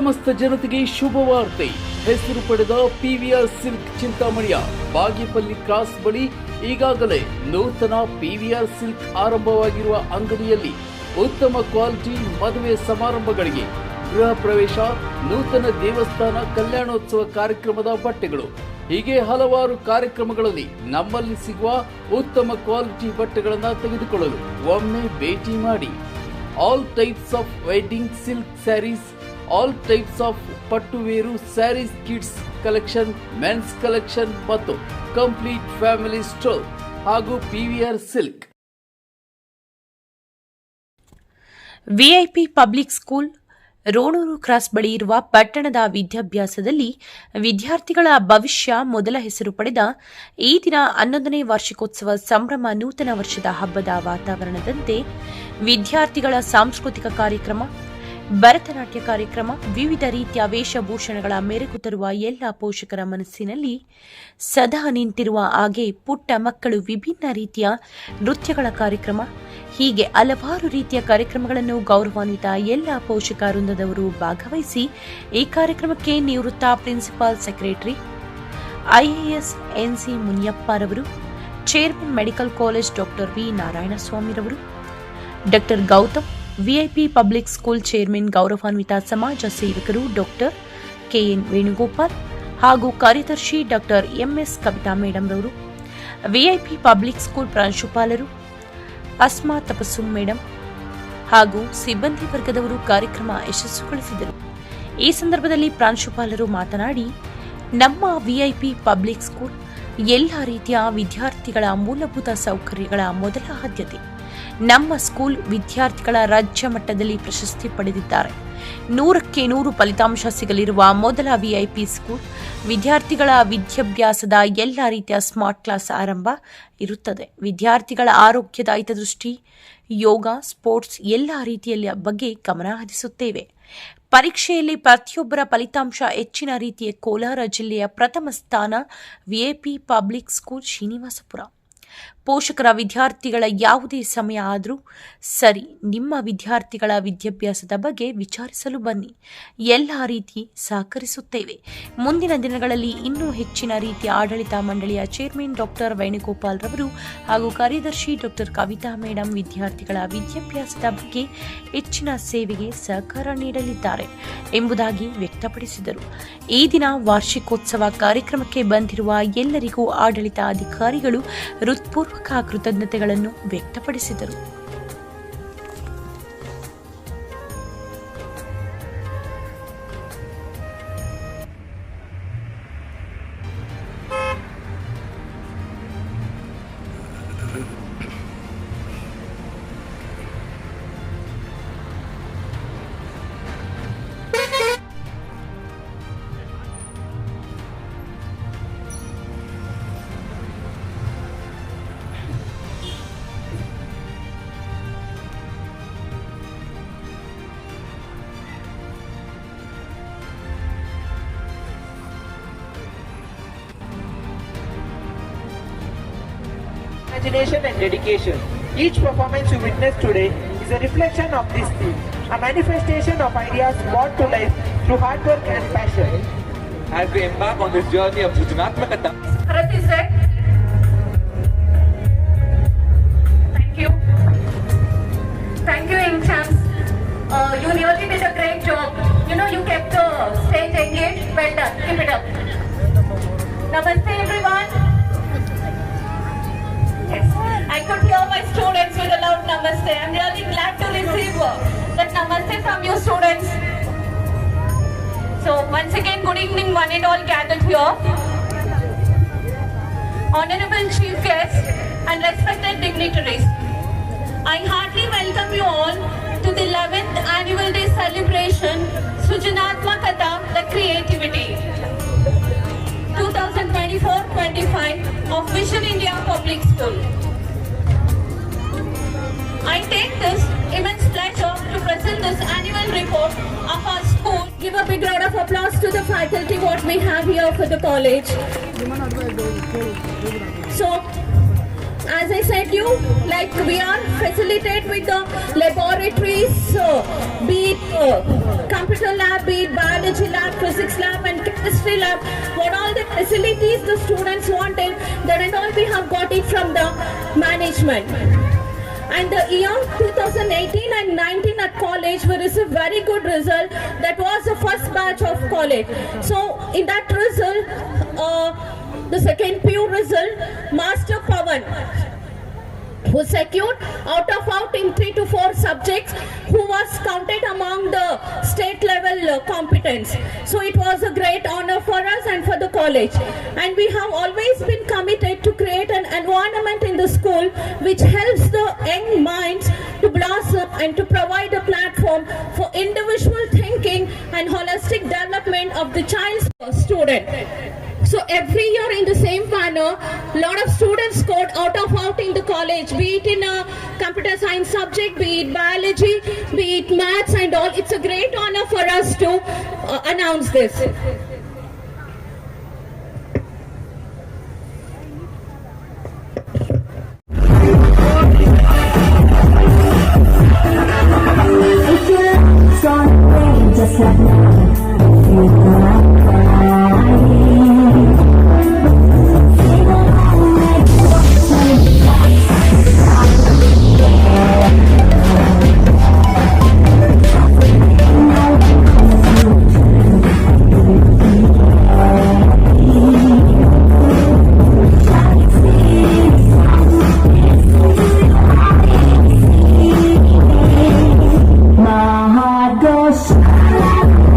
ಸಮಸ್ತ ಜನತೆಗೆ ಶುಭವಾರ್ತೆ. ಹೆಸರು ಪಡೆದ ಪಿವಿಆರ್ ಸಿಲ್ಕ್ ಚಿಂತಾಮಣಿಯ ಬಾಗೇಪಲ್ಲಿ ಕ್ರಾಸ್ ಬಳಿ ಈಗಾಗಲೇ ನೂತನ ಪಿವಿಆರ್ ಸಿಲ್ಕ್ ಆರಂಭವಾಗಿರುವ ಅಂಗಡಿಯಲ್ಲಿ ಉತ್ತಮ ಕ್ವಾಲಿಟಿ ಮದುವೆ ಸಮಾರಂಭಗಳಿಗೆ, ಗೃಹ ಪ್ರವೇಶ, ನೂತನ ದೇವಸ್ಥಾನ, ಕಲ್ಯಾಣೋತ್ಸವ ಕಾರ್ಯಕ್ರಮದ ಬಟ್ಟೆಗಳು ಹೀಗೆ ಹಲವಾರು ಕಾರ್ಯಕ್ರಮಗಳಲ್ಲಿ ನಮ್ಮಲ್ಲಿ ಸಿಗುವ ಉತ್ತಮ ಕ್ವಾಲಿಟಿ ಬಟ್ಟೆಗಳನ್ನು ತೆಗೆದುಕೊಳ್ಳಲು ಒಮ್ಮೆ ಭೇಟಿ ಮಾಡಿ. All types of wedding silk sarees, all types of ಪಟ್ಟುವೇರು sarees, kids collection, men's collection ಮತ್ತು ಕಂಪ್ಲೀಟ್ ಫ್ಯಾಮಿಲಿ ಸ್ಟೋರ್ ಹಾಗೂ PVR silk. VIP public school Ronuru cross ಬಳಿ ಇರುವ ಪಟ್ಟಣದ ವಿದ್ಯಾಭ್ಯಾಸದಲ್ಲಿ ವಿದ್ಯಾರ್ಥಿಗಳ ಭವಿಷ್ಯ ಮೊದಲ ಹೆಸರು ಪಡೆದ ಈ ದಿನ 11ನೇ ವಾರ್ಷಿಕೋತ್ಸವ ಸಂಭ್ರಮ, ನೂತನ ವರ್ಷದ ಹಬ್ಬದ ವಾತಾವರಣದಂತೆ ವಿದ್ಯಾರ್ಥಿಗಳ ಸಾಂಸ್ಕೃತಿಕ ಕಾರ್ಯಕ್ರಮ, ಭರತನಾಟ್ಯ ಕಾರ್ಯಕ್ರಮ, ವಿವಿಧ ರೀತಿಯ ವೇಷಭೂಷಣಗಳ ಮೆರುಗು ತರುವ ಎಲ್ಲ ಪೋಷಕರ ಮನಸ್ಸಿನಲ್ಲಿ ಸದಾ ನಿಂತಿರುವ ಹಾಗೆ ಪುಟ್ಟ ಮಕ್ಕಳು ವಿಭಿನ್ನ ರೀತಿಯ ನೃತ್ಯಗಳ ಕಾರ್ಯಕ್ರಮ, ಹೀಗೆ ಹಲವಾರು ರೀತಿಯ ಕಾರ್ಯಕ್ರಮಗಳನ್ನು ಗೌರವಾನ್ವಿತ ಎಲ್ಲ ಪೋಷಕ ವೃಂದದವರು ಭಾಗವಹಿಸಿ ಈ ಕಾರ್ಯಕ್ರಮಕ್ಕೆ ನಿವೃತ್ತ ಪ್ರಿನ್ಸಿಪಾಲ್ ಸೆಕ್ರೆಟರಿ ಐಎಎಸ್ ಎನ್ಸಿ ಮುನಿಯಪ್ಪರವರು, chairman medical college doctor V ನಾರಾಯಣಸ್ವಾಮಿರವರು, doctor Gautam, VIP public school chairman, ಗೌರವಾನ್ವಿತ ಸಮಾಜ ಸೇವಕರು ಡಾಕ್ಟರ್ ಕೆಎನ್ ವೇಣುಗೋಪಾಲ್ ಹಾಗೂ ಕಾರ್ಯದರ್ಶಿ ಡಾಕ್ಟರ್ ಎಂಎಸ್ ಕವಿತಾ ಮೇಡಂರವರು, ವಿಐಪಿ ಪಬ್ಲಿಕ್ ಸ್ಕೂಲ್ ಪ್ರಾಂಶುಪಾಲರು ಅಸ್ಮಾ ತಪಸ್ಸು ಮೇಡಂ ಹಾಗೂ ಸಿಬ್ಬಂದಿ ವರ್ಗದವರು ಕಾರ್ಯಕ್ರಮ ಯಶಸ್ವಿಗೊಳಿಸಿದರು. ಈ ಸಂದರ್ಭದಲ್ಲಿ ಪ್ರಾಂಶುಪಾಲರು ಮಾತನಾಡಿ, ನಮ್ಮ ವಿಐಪಿ ಪಬ್ಲಿಕ್ ಸ್ಕೂಲ್ ಎಲ್ಲ ರೀತಿಯ ವಿದ್ಯಾರ್ಥಿಗಳ ಮೂಲಭೂತ ಸೌಕರ್ಯಗಳ ಮೊದಲ ಆದ್ಯತೆ. ನಮ್ಮ ಸ್ಕೂಲ್ ವಿದ್ಯಾರ್ಥಿಗಳ ರಾಜ್ಯ ಮಟ್ಟದಲ್ಲಿ ಪ್ರಶಸ್ತಿ ಪಡೆದಿದ್ದಾರೆ. 100ಕ್ಕೆ 100 ಫಲಿತಾಂಶ ಸಿಗಲಿರುವ ಮೊದಲ ವಿಐಪಿ ಸ್ಕೂಲ್. ವಿದ್ಯಾರ್ಥಿಗಳ ವಿದ್ಯಾಭ್ಯಾಸದ ಎಲ್ಲ ರೀತಿಯ ಸ್ಮಾರ್ಟ್ ಕ್ಲಾಸ್ ಆರಂಭ ಇರುತ್ತದೆ. ವಿದ್ಯಾರ್ಥಿಗಳ ಆರೋಗ್ಯದ ಹಿತದೃಷ್ಟಿ, ಯೋಗ, ಸ್ಪೋರ್ಟ್ಸ್ ಎಲ್ಲ ರೀತಿಯ ಬಗ್ಗೆ ಗಮನ ಹರಿಸುತ್ತೇವೆ. ಪರೀಕ್ಷೆಯಲ್ಲಿ ಪ್ರತಿಯೊಬ್ಬರ ಫಲಿತಾಂಶ ಹೆಚ್ಚಿನ ರೀತಿಯ ಕೋಲಾರ ಜಿಲ್ಲೆಯ ಪ್ರಥಮ ಸ್ಥಾನ ವಿಐಪಿ ಪಬ್ಲಿಕ್ ಸ್ಕೂಲ್ ಶ್ರೀನಿವಾಸಪುರ. ಪೋಷಕರ ವಿದ್ಯಾರ್ಥಿಗಳ ಯಾವುದೇ ಸಮಯ ಆದರೂ ಸರಿ, ನಿಮ್ಮ ವಿದ್ಯಾರ್ಥಿಗಳ ವಿದ್ಯಾಭ್ಯಾಸದ ಬಗ್ಗೆ ವಿಚಾರಿಸಲು ಬನ್ನಿ. ಎಲ್ಲ ರೀತಿ ಸಹಕರಿಸುತ್ತೇವೆ. ಮುಂದಿನ ದಿನಗಳಲ್ಲಿ ಇನ್ನೂ ಹೆಚ್ಚಿನ ರೀತಿಯ ಆಡಳಿತ ಮಂಡಳಿಯ ಚೇರ್ಮನ್ ಡಾಕ್ಟರ್ ವೇಣುಗೋಪಾಲ್ ರವರು ಹಾಗೂ ಕಾರ್ಯದರ್ಶಿ ಡಾಕ್ಟರ್ ಕವಿತಾ ಮೇಡಂ ವಿದ್ಯಾರ್ಥಿಗಳ ವಿದ್ಯಾಭ್ಯಾಸದ ಬಗ್ಗೆ ಹೆಚ್ಚಿನ ಸೇವೆಗೆ ಸಹಕಾರ ನೀಡಲಿದ್ದಾರೆ ಎಂಬುದಾಗಿ ವ್ಯಕ್ತಪಡಿಸಿದರು. ಈ ದಿನ ವಾರ್ಷಿಕೋತ್ಸವ ಕಾರ್ಯಕ್ರಮಕ್ಕೆ ಬಂದಿರುವ ಎಲ್ಲರಿಗೂ ಆಡಳಿತ ಅಧಿಕಾರಿಗಳು ಹೃತ್ಪೂರ್ವಕ ಕೃತಜ್ಞತೆಗಳನ್ನು ವ್ಯಕ್ತಪಡಿಸಿದರು. Imagination and dedication. Each performance you witness today is a reflection of this theme, a manifestation of ideas brought to life through hard work and passion. As we embark on this journey of Srijanaatmakata, Harati sir, thank you young champs. You really did a great job. You kept the stage engaged. Well done. Keep it up. Namaste everyone. I could hear my students with a loud namaste. I'm really glad to receive that namaste from you students. So once again, good evening one and all gathered here. Honorable Chief Guests and respected dignitaries, I heartily welcome you all to the 11th Annual Day celebration, Srijanaatmakata, the Creativity, 2024-25 of Vision India Public School. I take this immense pleasure to present this annual report of our school. Give a big round of applause to the faculty what we have here for the college. So, as I said you, like we are facilitated with the laboratories, be it computer lab, be it biology lab, physics lab and chemistry lab. What all the facilities the students wanted, that and all we have got it from the management. And the year 2018 and 19 at college, we received very good result. That was the first batch of college. So in that result, the second PU result, Master Pawan, who secured out in 3 to 4 subjects, who was counted among the state level competence. So it was a great honor for us and for the college. And we have always been committed to create an environment in the school which helps the young minds to blossom and to provide a platform for individual thinking and holistic development of the child's student. So every year in the same manner, lot of students scored out in the college, be it in a computer science subject, be it biology, be it maths and all. It's a great honor for us to announce this. Just like now, my heart goes.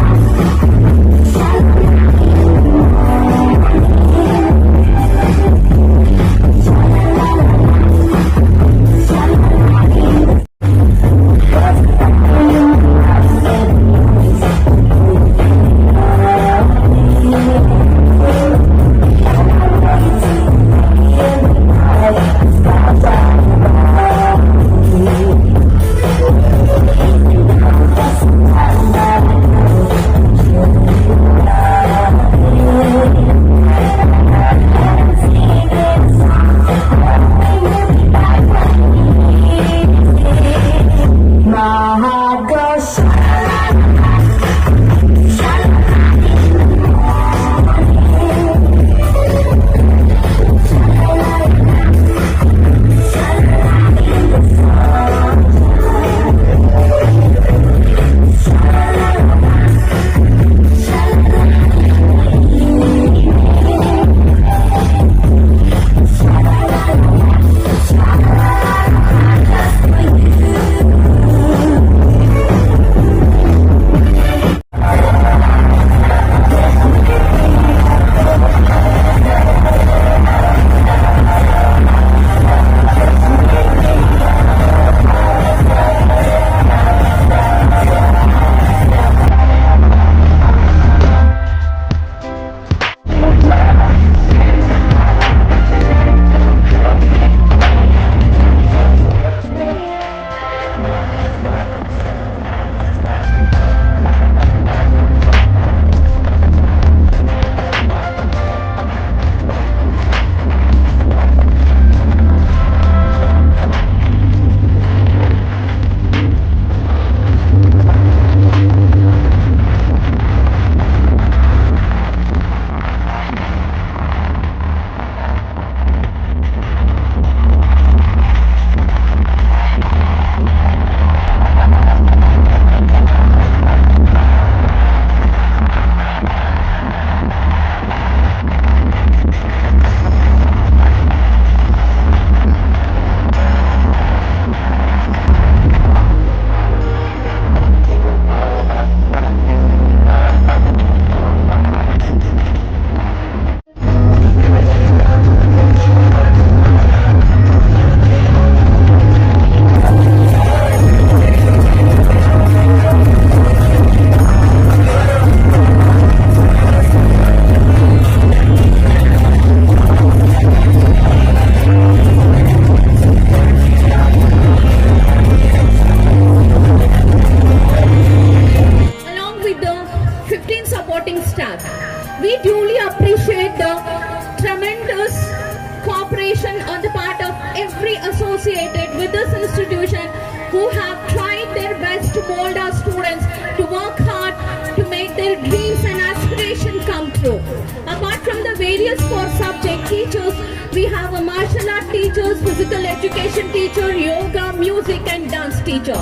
associated with this institution who have tried their best to mold our students to work hard to make their dreams and aspirations come true. Apart from the various core subject teachers, we have a martial art teachers, physical education teacher, yoga, music and dance teacher.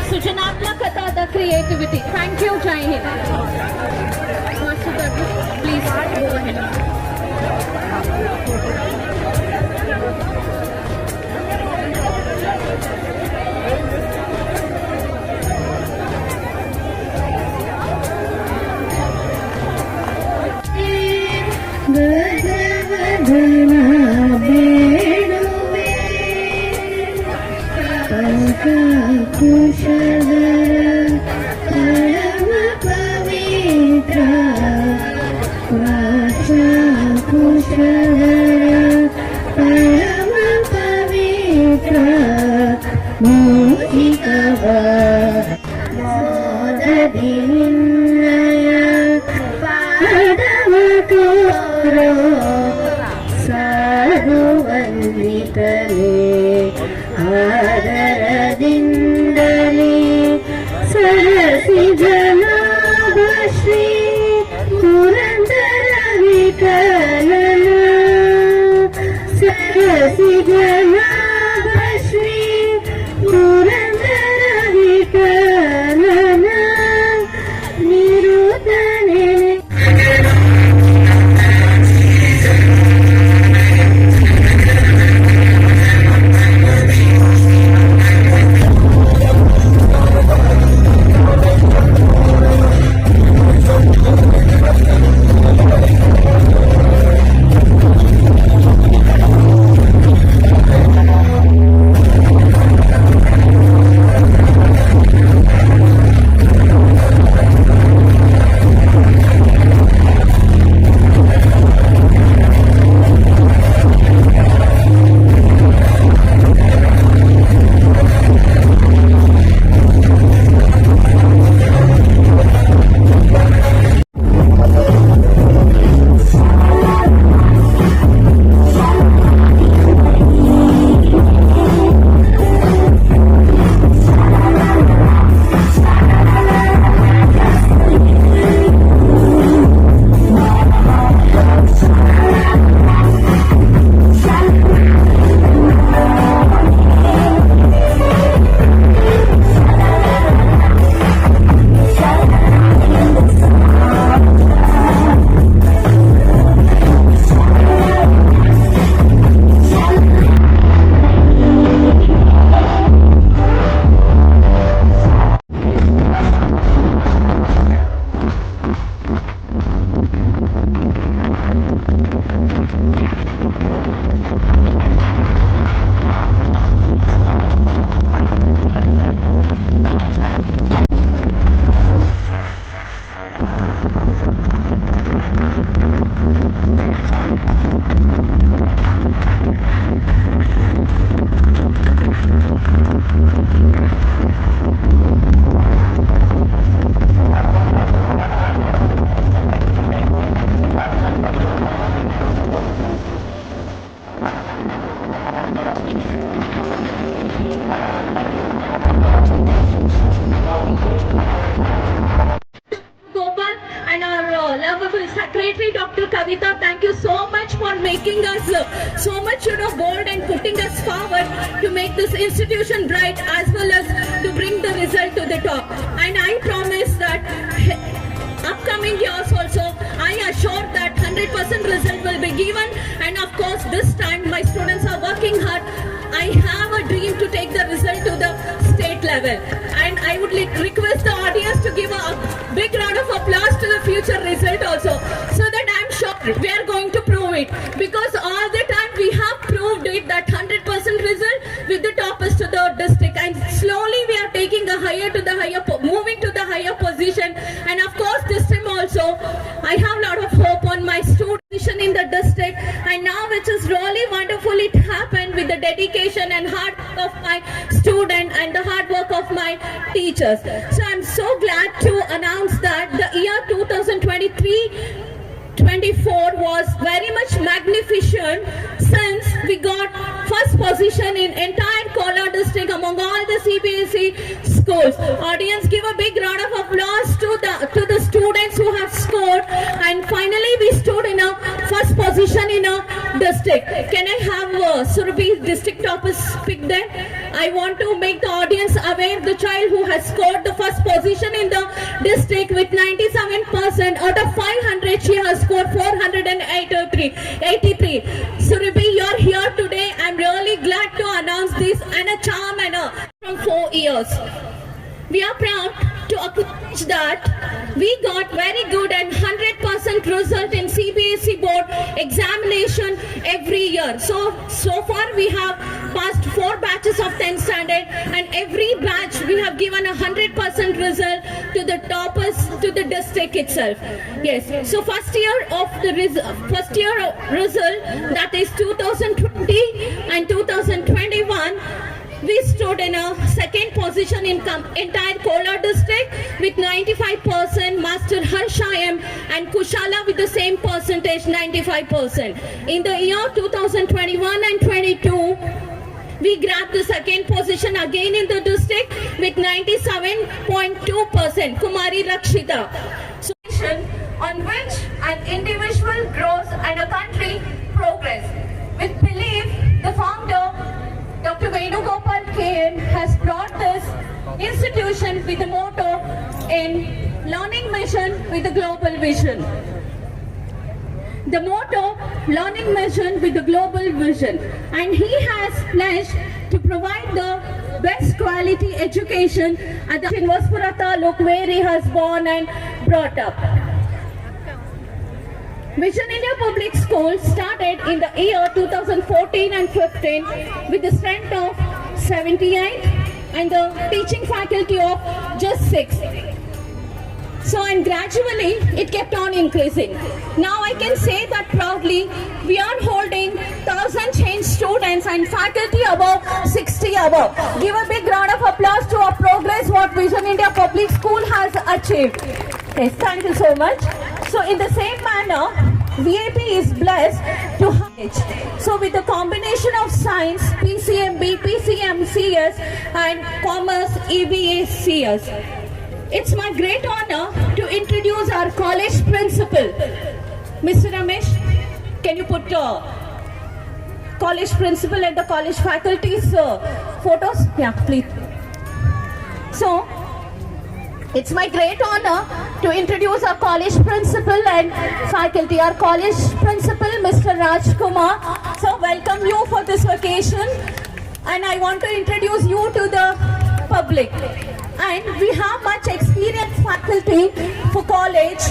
Sujanatmakata, the creativity. Thank you, Jai Hind. Master Douglas, please go ahead. Secretary Dr. Kavita, thank you so much for making us so much bold and putting us forward to make this institution bright as well as to bring the result to the top. And I promise that upcoming years also, I assure that 100% result will be given. And of course, this time my students are working hard. I have a dream to take the result to the state level. And I would request the audience to give a big round of applause to the future result also. So that I'm sure we are going to prove it. Because all the time we have proved it that 100% result with the toppers to the district. And slowly we are taking a higher to the higher, moving to the higher position. And of course this time also, I have a lot of hope on my student position in the district. And now which is really wonderful, it happened with the dedication and hard work of my student and the hard work of my teachers. So I'm so glad to announce that the year 2023-24 was very much magnificent since we got first first position in entire Kolar district among all the CBSE schools. Audience, give a big round of applause to the students who have scored. And finally, we stood in a first position in a district. Can I have Surabhi district toppers pick them? I want to make the audience aware the child who has scored the first position in the district with 97% out of 500. She has scored 483. Surabhi, you're here today. I'm really glad to announce this and a charm and a from 4 years. We are proud to acknowledge that we got very good and 100% result in CBSE board examination every year. So far we have passed 4 batches of 10th standard, and every batch we have given 100% result to the toppers to the district itself. Yes. So first year result, that is 2020 and 2021. We stood in a second position in entire Kolar district with 95%, Master Harsha M and Kushala with the same percentage, 95%. In the year 2021 and 22, we grabbed the second position again in the district with 97.2%, Kumari Rakshita. So, on which an individual grows and a country progress. With belief, the founder, Dr. Venugopal KM, has brought this institution with the motto in learning mission with a global vision. The motto, learning mission with a global vision. And he has pledged to provide the best quality education at the Vaspura Taluk, where he has born and brought up. Vision India Public School started in the year 2014 and 15 with the strength of 78 and the teaching faculty of just 6. So, and gradually it kept on increasing. Now I can say that proudly we are holding 1,000 change students and faculty above 60 above. Give a big round of applause to our progress what Vision India Public School has achieved. Yes, thank you so much. So in the same manner, VIP is blessed to have. So with the combination of science, PCMB, PCMCS and commerce, EBACS. It's my great honor to introduce our college principal. Mr. Ramesh, can you put college principal and the college faculty's photos? Yeah, please. So, it's my great honor to introduce our college principal and faculty. Our college principal, Mr. Rajkumar. So, welcome you for this vacation. And I want to introduce you to the public. And we have much experienced faculty for college.